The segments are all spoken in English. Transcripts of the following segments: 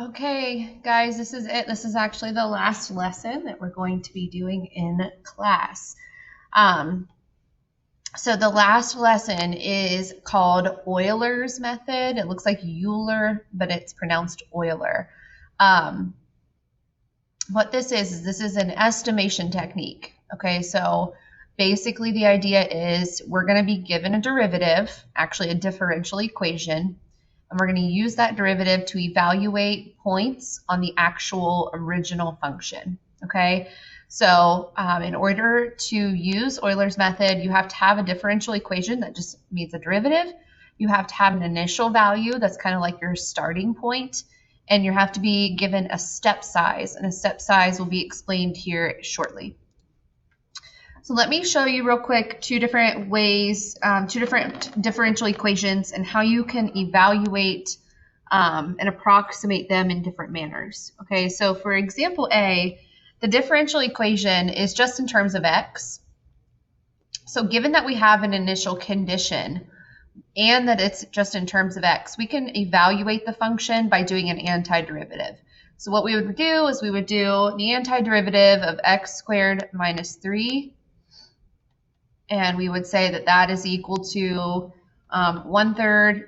Okay, guys, this is it. This is actually the last lesson that we're going to be doing in class. So the last lesson is called Euler's method. It looks like Euler, but it's pronounced Euler. What this is an estimation technique. Okay, so basically the idea is we're going to be given a derivative, actually a differential equation, and we're going to use that derivative to evaluate points on the actual original function. Okay, so in order to use Euler's method, you have to have a differential equation that just means a derivative. You have to have an initial value that's kind of like your starting point, and you have to be given a step size, and a step size will be explained here shortly. So let me show you real quick two different ways, two different differential equations and how you can evaluate and approximate them in different manners. Okay, so for example A, the differential equation is just in terms of x. So given that we have an initial condition and that it's just in terms of x, we can evaluate the function by doing an antiderivative. So what we would do is we would do the antiderivative of x squared minus 3, and we would say that that is equal to 1/3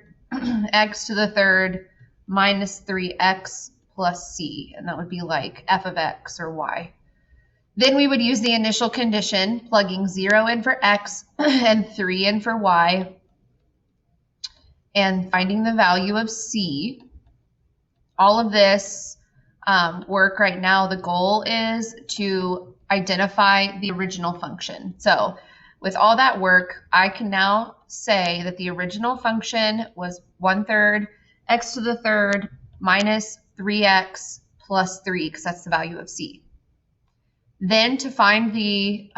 x to the third minus 3x plus c, and that would be like f of x or y. Then we would use the initial condition, plugging 0 in for x and 3 in for y, and finding the value of c. All of this work right now, the goal is to identify the original function. So with all that work, I can now say that the original function was 1/3 x to the third minus 3x plus 3, because that's the value of c. Then to find the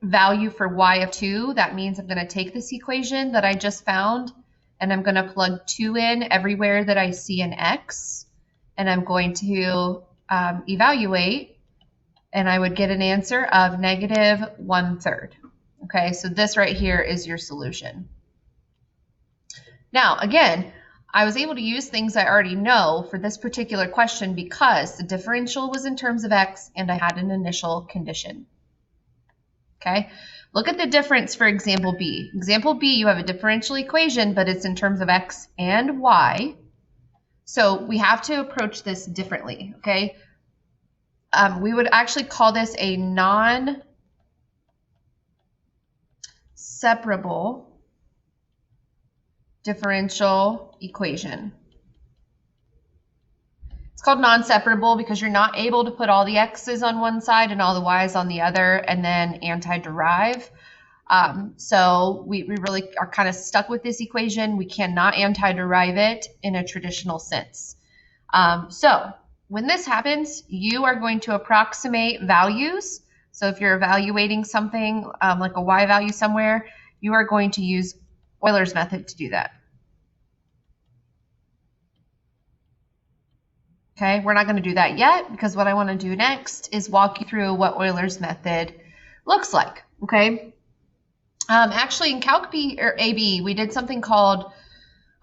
value for y of 2, that means I'm going to take this equation that I just found, and I'm going to plug 2 in everywhere that I see an x, and I'm going to evaluate, and I would get an answer of negative 1/3. Okay, so this right here is your solution. Now, again, I was able to use things I already know for this particular question because the differential was in terms of x and I had an initial condition. Okay, look at the difference for example B. Example B, you have a differential equation, but it's in terms of x and y. So we have to approach this differently, okay? We would actually call this a non-separable differential equation. It's called non-separable because you're not able to put all the x's on one side and all the y's on the other and then anti-derive. So we really are kind of stuck with this equation. We cannot anti-derive it in a traditional sense. So when this happens, you are going to approximate values. So if you're evaluating something like a y value somewhere, you are going to use Euler's method to do that. Okay, we're not going to do that yet because what I want to do next is walk you through what Euler's method looks like. Okay, actually in Calc B or AB, we did something called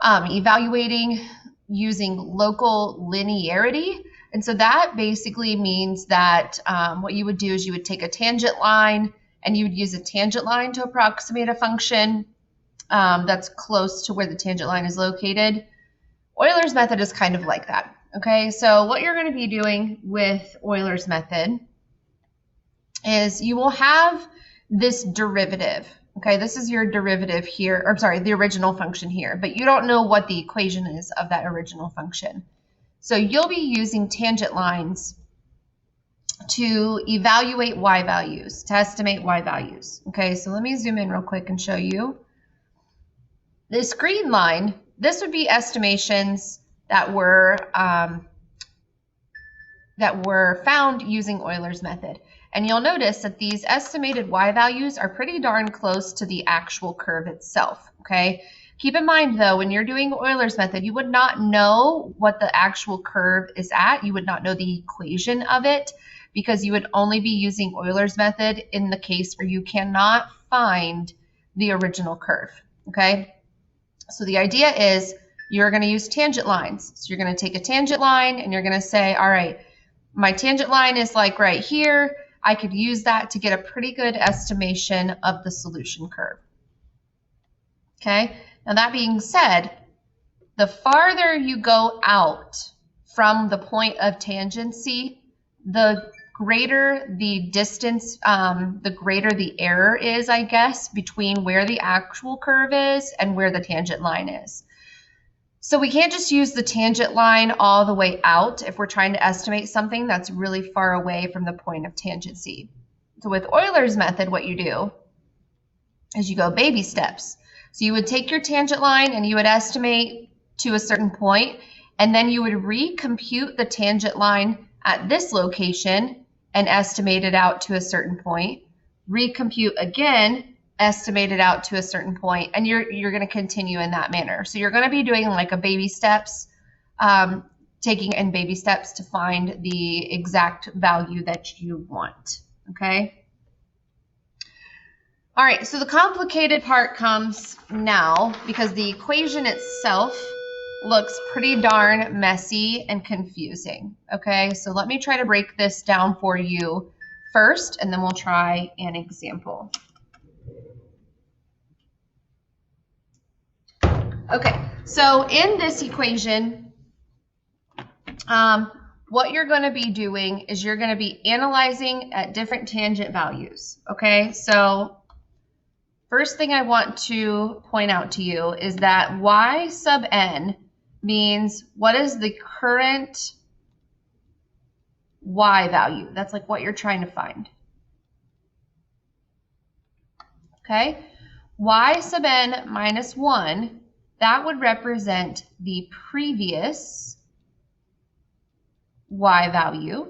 evaluating using local linearity. And so that basically means that what you would do is you would take a tangent line and you would use a tangent line to approximate a function that's close to where the tangent line is located. Euler's method is kind of like that. Okay, so what you're going to be doing with Euler's method is you will have this derivative. Okay, this is your derivative here, or sorry, the original function here, but you don't know what the equation is of that original function. So you'll be using tangent lines to evaluate y values, to estimate y values. Okay, so let me zoom in real quick and show you. This green line, this would be estimations that were found using Euler's method. And you'll notice that these estimated y values are pretty darn close to the actual curve itself, okay? Keep in mind, though, when you're doing Euler's method, you would not know what the actual curve is at. You would not know the equation of it because you would only be using Euler's method in the case where you cannot find the original curve, okay? So the idea is you're going to use tangent lines. So you're going to take a tangent line and you're going to say, all right, my tangent line is like right here. I could use that to get a pretty good estimation of the solution curve. Okay, now that being said, the farther you go out from the point of tangency, the greater the distance, the greater the error is, I guess, between where the actual curve is and where the tangent line is. So we can't just use the tangent line all the way out if we're trying to estimate something that's really far away from the point of tangency. So with Euler's method, what you do is you go baby steps. So you would take your tangent line and you would estimate to a certain point, and then you would recompute the tangent line at this location and estimate it out to a certain point, recompute again, estimate it out to a certain point, and you're going to continue in that manner. So you're going to be doing like a baby steps, taking in baby steps to find the exact value that you want, okay? All right, so the complicated part comes now because the equation itself looks pretty darn messy and confusing, okay? So let me try to break this down for you first, and then we'll try an example. Okay, so in this equation, what you're going to be doing is you're going to be analyzing at different tangent values, okay? So first thing I want to point out to you is that y sub n means what is the current y value. That's like what you're trying to find. Okay? Y sub n minus 1, that would represent the previous y value.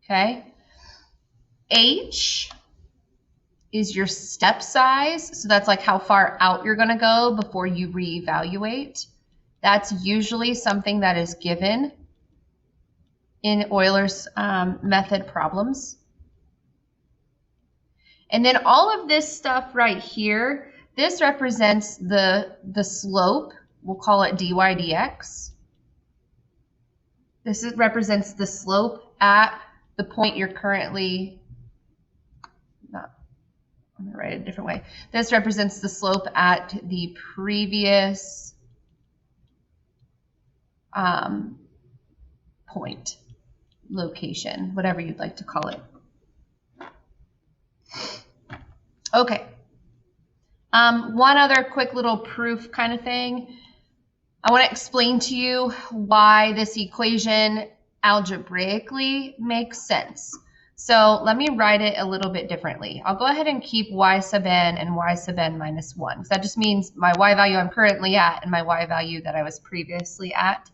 Okay? H is your step size. So that's like how far out you're going to go before you reevaluate. That's usually something that is given in Euler's method problems. And then all of this stuff right here, this represents the slope. We'll call it dy dx. This represents the slope at the point you're currently I'm going to write it a different way. This represents the slope at the previous point, location, whatever you'd like to call it. Okay. One other quick little proof kind of thing. I want to explain to you why this equation algebraically makes sense. So let me write it a little bit differently. I'll go ahead and keep y sub n and y sub n minus 1. So that just means my y value I'm currently at and my y value that I was previously at.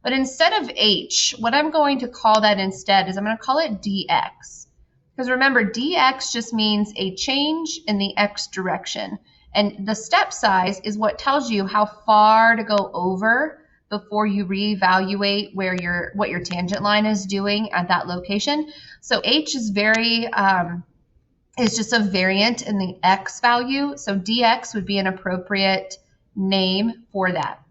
But instead of h, what I'm going to call that instead is I'm going to call it dx. Because remember, dx just means a change in the x direction. And the step size is what tells you how far to go over before you reevaluate what your tangent line is doing at that location. So h is is just a variant in the x value. So dx would be an appropriate name for that.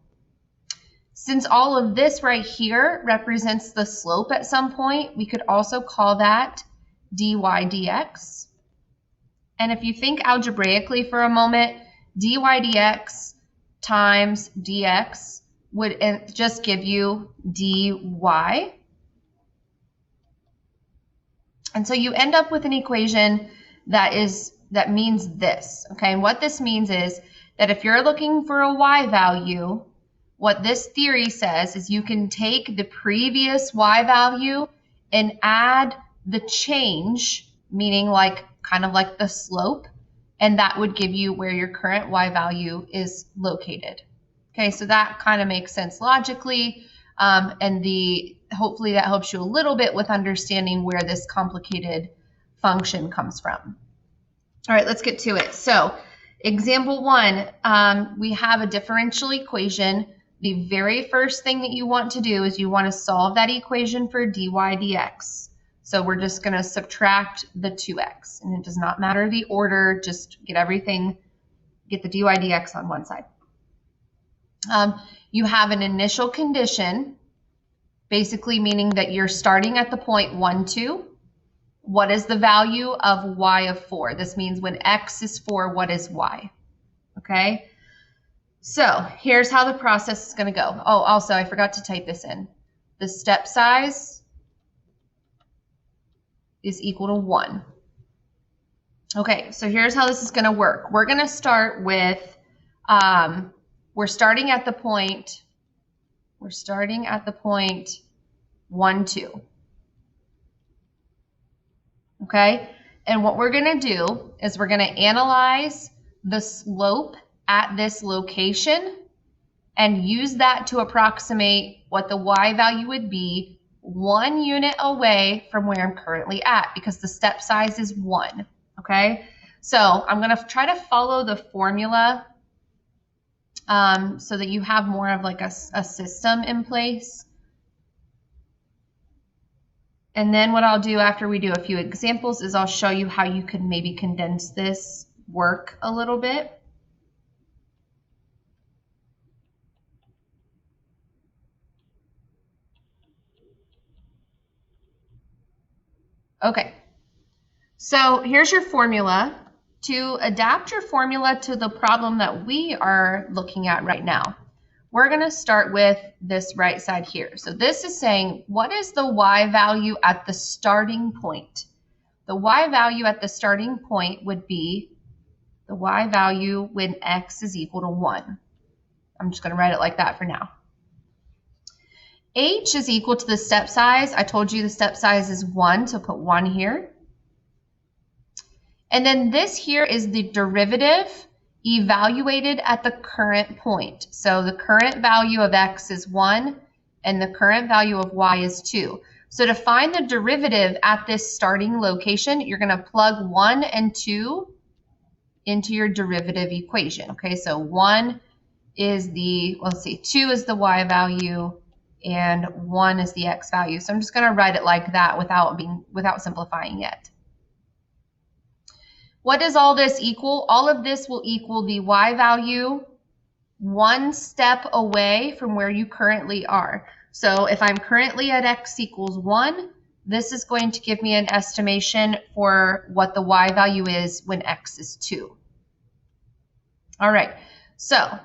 Since all of this right here represents the slope at some point, we could also call that dy dx. And if you think algebraically for a moment, dy dx times dx would just give you dy. And so you end up with an equation that means this, okay? And what this means is that if you're looking for a y value, what this theory says is you can take the previous y value and add the change, meaning kind of like the slope, and that would give you where your current y value is located. Okay, so that kind of makes sense logically, and hopefully that helps you a little bit with understanding where this complicated function comes from. All right, let's get to it. So example 1, we have a differential equation. The very first thing that you want to do is you want to solve that equation for dy dx. So we're just going to subtract the 2x, and it does not matter the order, just get the dy dx on one side. You have an initial condition, basically meaning that you're starting at the point 1, 2. What is the value of y of 4? This means when x is 4, what is y? Okay, so here's how the process is going to go. Oh, also, I forgot to type this in. The step size is equal to 1. Okay, so here's how this is going to work. We're going to start with, we're starting at the point 1, 2. Okay, and what we're going to do is we're going to analyze the slope at this location and use that to approximate what the y value would be 1 unit away from where I'm currently at, because the step size is 1. Okay, so I'm going to try to follow the formula so that you have more of like a system in place. And then what I'll do after we do a few examples is I'll show you how you could maybe condense this work a little bit. Okay, so here's your formula. To adapt your formula to the problem that we are looking at right now, we're going to start with this right side here. So this is saying, what is the y value at the starting point? The y value at the starting point would be the y value when x is equal to 1. I'm just going to write it like that for now. H is equal to the step size. I told you the step size is 1, so put 1 here. And then this here is the derivative evaluated at the current point. So the current value of x is 1 and the current value of y is 2. So to find the derivative at this starting location, you're going to plug 1 and 2 into your derivative equation. Okay, so 1 is the, well, let's see, 2 is the y value and 1 is the x value. So I'm just going to write it like that without simplifying it. What does all this equal? All of this will equal the y value 1 step away from where you currently are. So if I'm currently at x equals 1, this is going to give me an estimation for what the y value is when x is 2. All right, so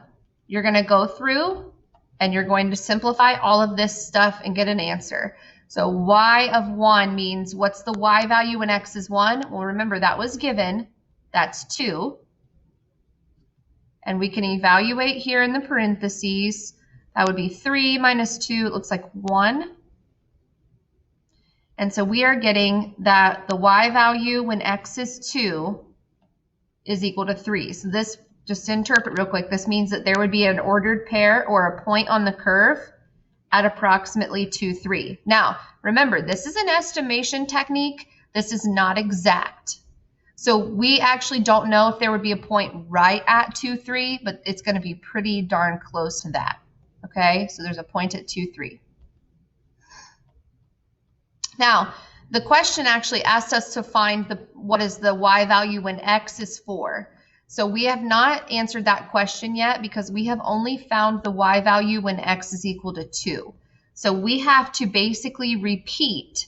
you're going to go through and you're going to simplify all of this stuff and get an answer. So y of 1 means what's the y value when x is 1? Well, remember that was given. That's 2. And we can evaluate here in the parentheses. That would be 3 minus 2. It looks like 1. And so we are getting that the y value when x is 2 is equal to 3. So this, just to interpret real quick, this means that there would be an ordered pair or a point on the curve at approximately 2, 3. Now, remember, this is an estimation technique. This is not exact. So we actually don't know if there would be a point right at 2, 3, but it's going to be pretty darn close to that. Okay, so there's a point at 2, 3. Now, the question actually asked us to find what is the y value when x is 4. So we have not answered that question yet because we have only found the y value when x is equal to 2. So we have to basically repeat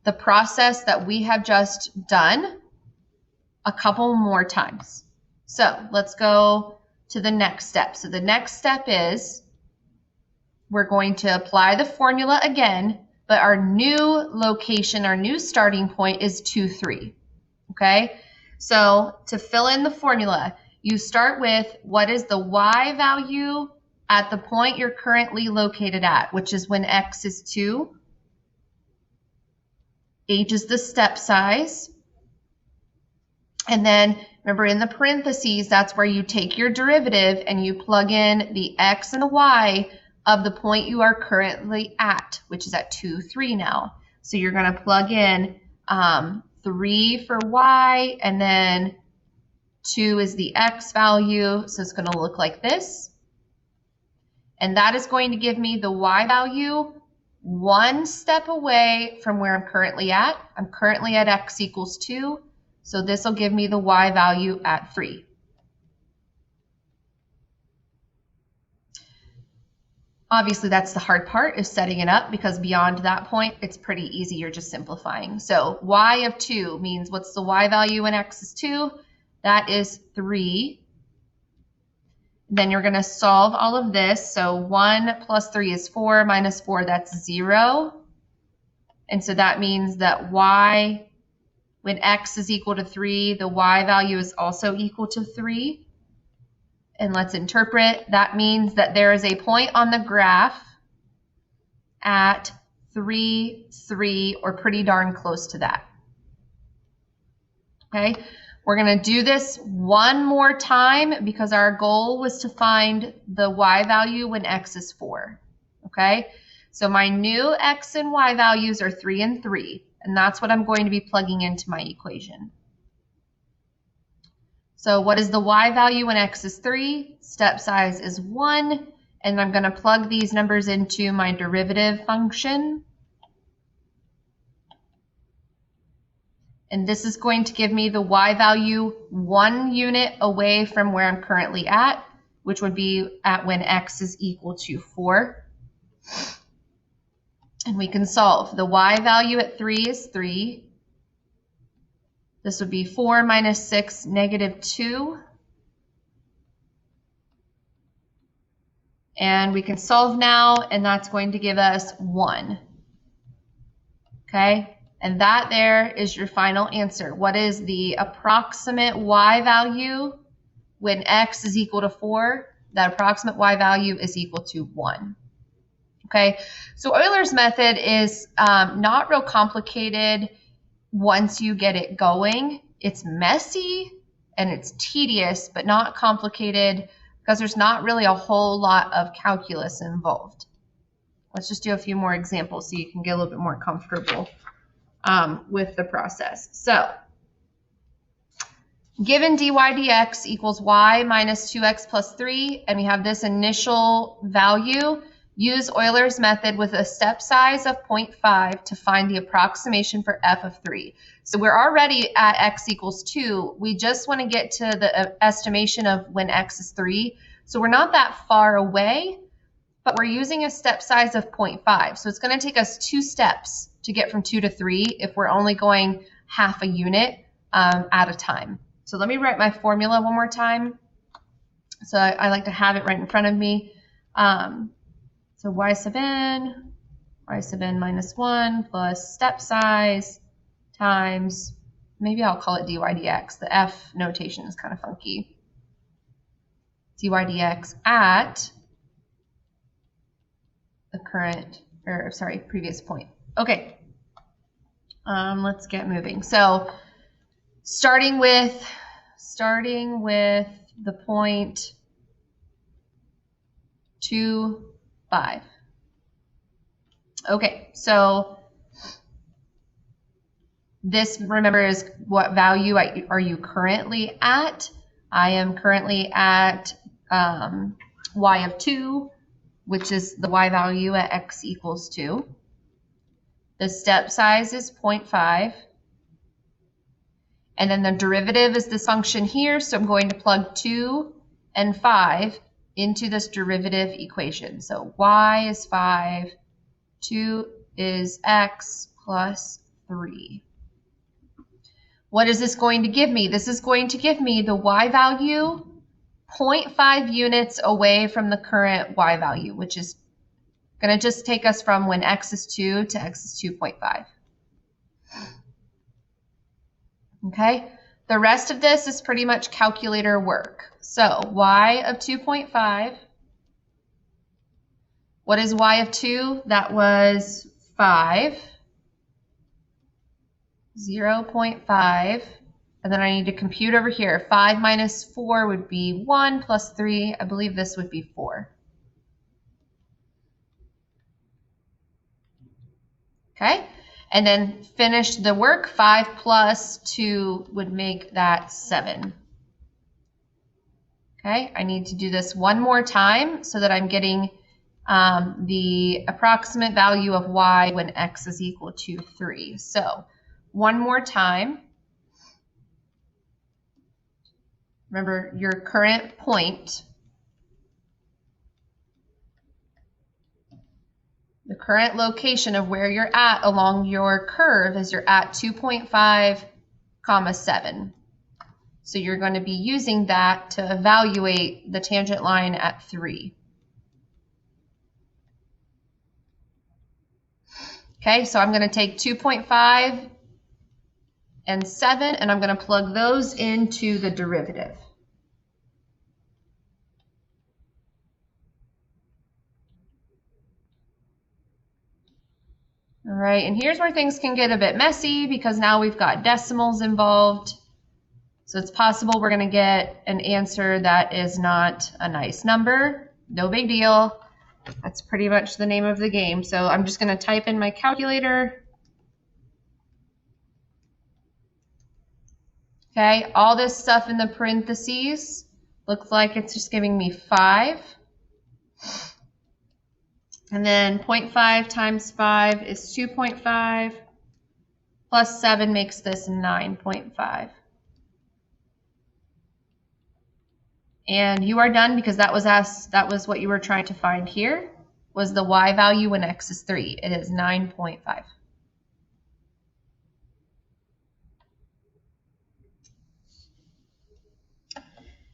the process that we have just done a couple more times. So let's go to the next step. So the next step is we're going to apply the formula again, but our new location, our new starting point is 2, 3. Okay, so to fill in the formula, you start with what is the y value at the point you're currently located at, which is when x is 2. H is the step size. And then remember in the parentheses, that's where you take your derivative and you plug in the x and the y of the point you are currently at, which is at 2, 3 now. So you're going to plug in 3 for y, and then 2 is the x value. So it's going to look like this. And that is going to give me the y value 1 step away from where I'm currently at. I'm currently at x equals 2. So this will give me the y value at 3. Obviously, that's the hard part, is setting it up, because beyond that point, it's pretty easy. You're just simplifying. So y of 2 means, what's the y value when x is 2? That is 3. Then you're going to solve all of this. So 1 plus 3 is 4, minus 4, that's 0. And so that means that y, when x is equal to 3, the y value is also equal to 3. And let's interpret. That means that there is a point on the graph at 3, 3, or pretty darn close to that. Okay, we're going to do this one more time because our goal was to find the y value when x is 4. Okay, so my new x and y values are 3 and 3, and that's what I'm going to be plugging into my equation. So what is the y value when x is 3? Step size is 1, and I'm going to plug these numbers into my derivative function. And this is going to give me the y value 1 unit away from where I'm currently at, which would be at when x is equal to 4. And we can solve. The y value at 3 is 3. This would be 4 minus 6, negative 2. And we can solve now, and that's going to give us 1. Okay, and that there is your final answer. What is the approximate y value when x is equal to 4? That approximate y value is equal to 1. Okay, so Euler's method is not real complicated once you get it going. It's messy and it's tedious, but not complicated because there's not really a whole lot of calculus involved. Let's just do a few more examples so you can get a little bit more comfortable with the process. So, given dy dx equals y minus 2x plus 3, and we have this initial value, use Euler's method with a step size of 0.5 to find the approximation for f of 3. So we're already at x equals 2. We just want to get to the estimation of when x is 3. So we're not that far away, but we're using a step size of 0.5. So it's going to take us 2 steps to get from 2 to 3 if we're only going half a unit at a time. So let me write my formula one more time. So I like to have it right in front of me. So y sub n minus 1 plus step size times, maybe I'll call it dy dx. The f notation is kind of funky. Dy dx at the current, or sorry, previous point. Okay, let's get moving. So starting with the point 2, 5. Okay, so this, remember, is what value are you currently at? I am currently at y of 2, which is the y value at x equals 2. The step size is 0.5. And then the derivative is this function here, so I'm going to plug 2 and 5 into this derivative equation. So y is 5, 2 is x plus 3. What is this going to give me? This is going to give me the y value 0.5 units away from the current y value, which is going to just take us from when x is 2 to x is 2.5. Okay, the rest of this is pretty much calculator work. So y of 2.5, what is y of 2? That was 5, 0.5, and then I need to compute over here. 5 minus 4 would be 1 plus 3. I believe this would be 4. Okay, and then finish the work. 5 plus 2 would make that 7. Okay, I need to do this one more time so that I'm getting the approximate value of y when x is equal to 3. So one more time. Remember your current point The current location of where you're at along your curve is you're at 2.5, 7. So you're going to be using that to evaluate the tangent line at 3. Okay, so I'm going to take 2.5 and 7, and I'm going to plug those into the derivative. All right, and here's where things can get a bit messy because now we've got decimals involved. So it's possible we're going to get an answer that is not a nice number. No big deal. That's pretty much the name of the game. So I'm just going to type in my calculator. Okay, all this stuff in the parentheses looks like it's just giving me 5. And then 0.5 times 5 is 2.5, plus 7 makes this 9.5. And you are done because that was what you were trying to find here, was the y value when x is 3. It is 9.5.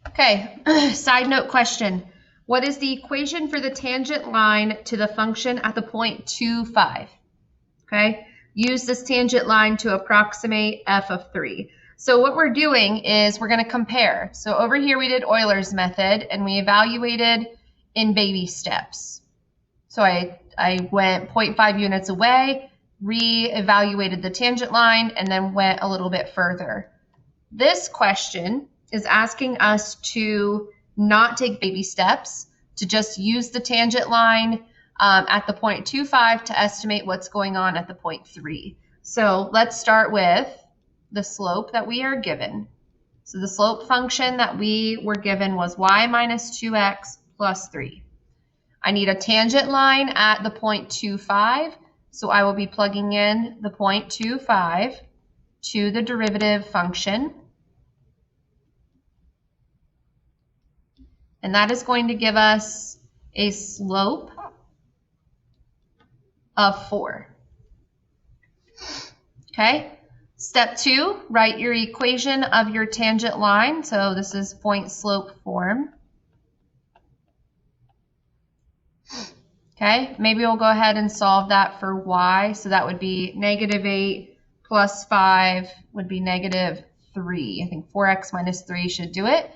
Okay, side note question. What is the equation for the tangent line to the function at the point 2,5? Okay, use this tangent line to approximate f of 3. So what we're doing is we're going to compare. So over here we did Euler's method and we evaluated in baby steps. So I went 0.5 units away, re-evaluated the tangent line, and then went a little bit further. This question is asking us to not take baby steps, to just use the tangent line at the point 2,5 to estimate what's going on at the point 3. So let's start with the slope that we are given. So the slope function that we were given was y minus 2x plus 3. I need a tangent line at the point 2,5, so I will be plugging in the point 2,5 to the derivative function. And that is going to give us a slope of 4. Okay. Step 2, write your equation of your tangent line. So this is point slope form. Okay, maybe we'll go ahead and solve that for y. So that would be -8 plus 5 would be -3. I think 4x minus 3 should do it.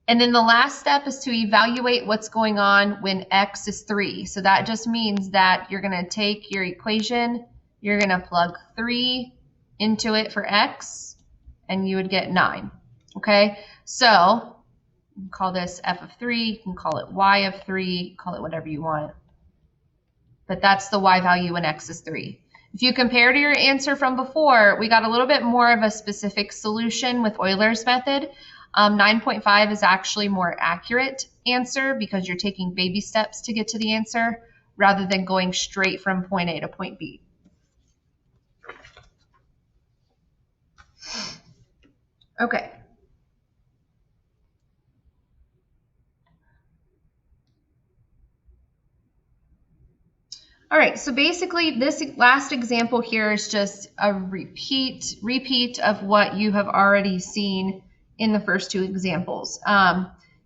And then the last step is to evaluate what's going on when x is 3. So that just means that you're going to take your equation, you're going to plug 3 into it for x, and you would get 9. Okay, so you can call this f of 3, you can call it y of 3, call it whatever you want. But that's the y value when x is 3. If you compare to your answer from before, we got a little bit more of a specific solution with Euler's method. 9.5 is actually more accurate answer because you're taking baby steps to get to the answer rather than going straight from point A to point B. Okay. All right, so basically this last example here is just a repeat of what you have already seen in the first two examples.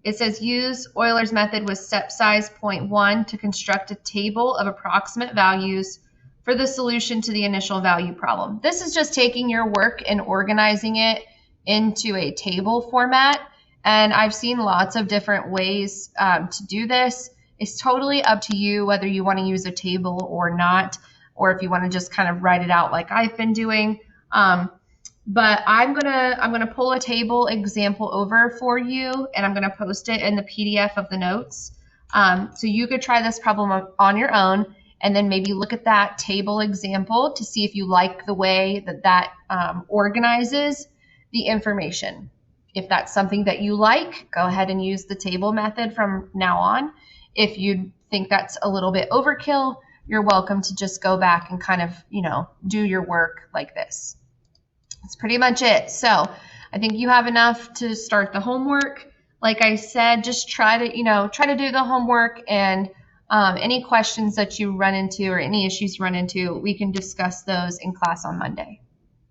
It says use Euler's method with step size 0.1 to construct a table of approximate values for the solution to the initial value problem. This is just taking your work and organizing it into a table format. And I've seen lots of different ways to do this. It's totally up to you whether you want to use a table or not, or if you want to just kind of write it out like I've been doing. But I'm gonna pull a table example over for you, and I'm gonna post it in the PDF of the notes. So you could try this problem on your own, and then maybe look at that table example to see if you like the way that organizes the information. If that's something that you like, go ahead and use the table method from now on. If you think that's a little bit overkill, you're welcome to just go back and kind of, do your work like this. That's pretty much it. So I think you have enough to start the homework. Like I said, just try to do the homework and Any questions that you run into or any issues you run into, we can discuss those in class on Monday.